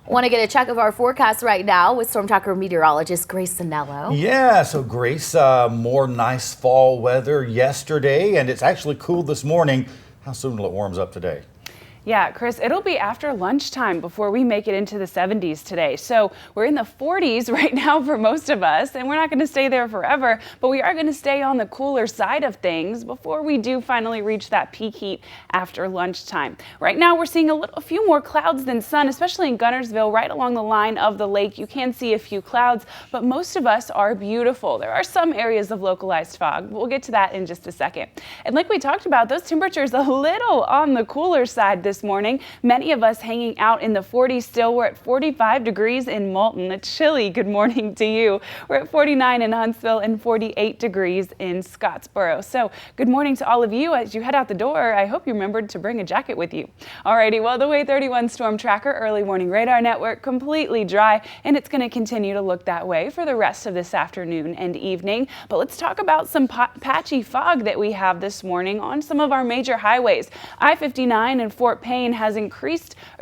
Want to get a check of our forecast right now with Storm Tracker meteorologist Grace Sanello. Yeah, so Grace, more nice fall weather yesterday, and it's actually cool this morning. How soon will it warms up today? Yeah, Chris, it'll be after lunchtime before we make it into the 70s today. So we're in the 40s right now for most of us, and we're not going to stay there forever, but we are going to stay on the cooler side of things before we do finally reach that peak heat after lunchtime. Right now, we're seeing a few more clouds than sun, especially in Guntersville, right along the line of the lake. You can see a few clouds, but most of us are beautiful. There are some areas of localized fog. We'll get to that in just a second. And like we talked about, those temperatures a little on the cooler side this morning. Many of us hanging out in the 40s still. We're at 45 degrees in Moulton. A chilly good morning to you. We're at 49 in Huntsville and 48 degrees in Scottsboro. So good morning to all of you. As you head out the door, I hope you remembered to bring a jacket with you. Alrighty, well, the Way 31 Storm Tracker early warning radar network completely dry, and it's going to continue to look that way for the rest of this afternoon and evening. But let's talk about some patchy fog that we have this morning on some of our major highways. I-59 in Fort Payne has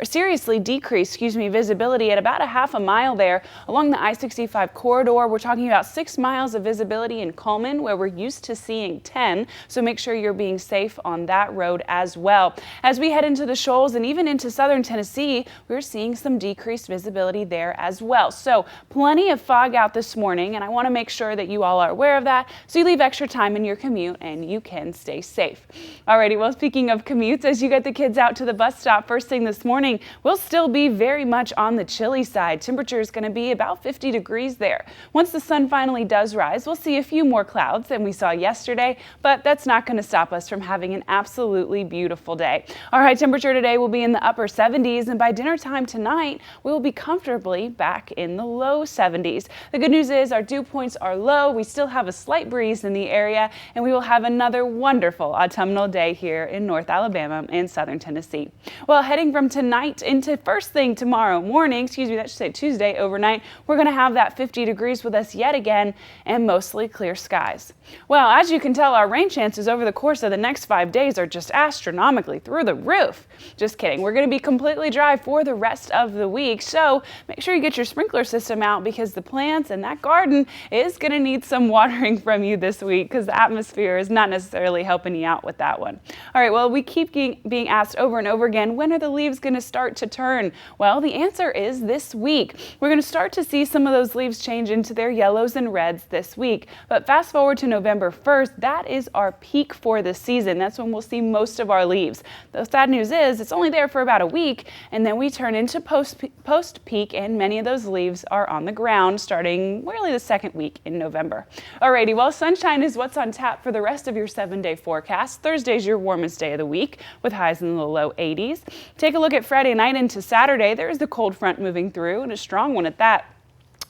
seriously decreased, visibility at about a half a mile there. Along the I-65 corridor, we're talking about 6 miles of visibility in Coleman, where we're used to seeing 10. So make sure you're being safe on that road as well. As we head into the Shoals and even into southern Tennessee, we're seeing some decreased visibility there as well. So plenty of fog out this morning, and I want to make sure that you all are aware of that so you leave extra time in your commute and you can stay safe. Alrighty, well, speaking of commutes, as you get the kids out to the bus stop first thing this morning, we'll still be very much on the chilly side. Temperature is going to be about 50 degrees there. Once the sun finally does rise, we'll see a few more clouds than we saw yesterday, but that's not going to stop us from having an absolutely beautiful day. Our high temperature today will be in the upper 70s, and by dinner time tonight, we will be comfortably back in the low 70s. The good news is our dew points are low. We still have a slight breeze in the area, and we will have another wonderful autumnal day here in North Alabama and southern Tennessee. Well, heading from tonight into first thing tomorrow morning, that should say Tuesday overnight, we're going to have that 50 degrees with us yet again and mostly clear skies. Well, as you can tell, our rain chances over the course of the next 5 days are just astronomically through the roof. Just kidding. We're going to be completely dry for the rest of the week, so make sure you get your sprinkler system out because the plants and that garden is going to need some watering from you this week because the atmosphere is not necessarily helping you out with that one. All right, well, we keep being asked over and over again, when are the leaves going to start to turn? Well, the answer is this week. We're going to start to see some of those leaves change into their yellows and reds this week. But fast forward to November 1st, that is our peak for the season. That's when we'll see most of our leaves. The sad news is it's only there for about a week, and then we turn into post-peak, and many of those leaves are on the ground starting really the second week in November. Alrighty, well, sunshine is what's on tap for the rest of your 7-day forecast. Thursday's your warmest day of the week with highs in the low 80s. Take a look at Friday night into Saturday. There's the cold front moving through, and a strong one at that.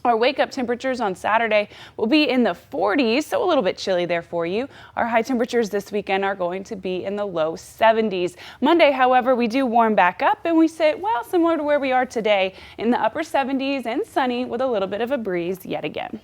Our wake-up temperatures on Saturday will be in the 40s, so a little bit chilly there for you. Our high temperatures this weekend are going to be in the low 70s. Monday, however, we do warm back up, and we sit, well, similar to where we are today, in the upper 70s and sunny with a little bit of a breeze yet again.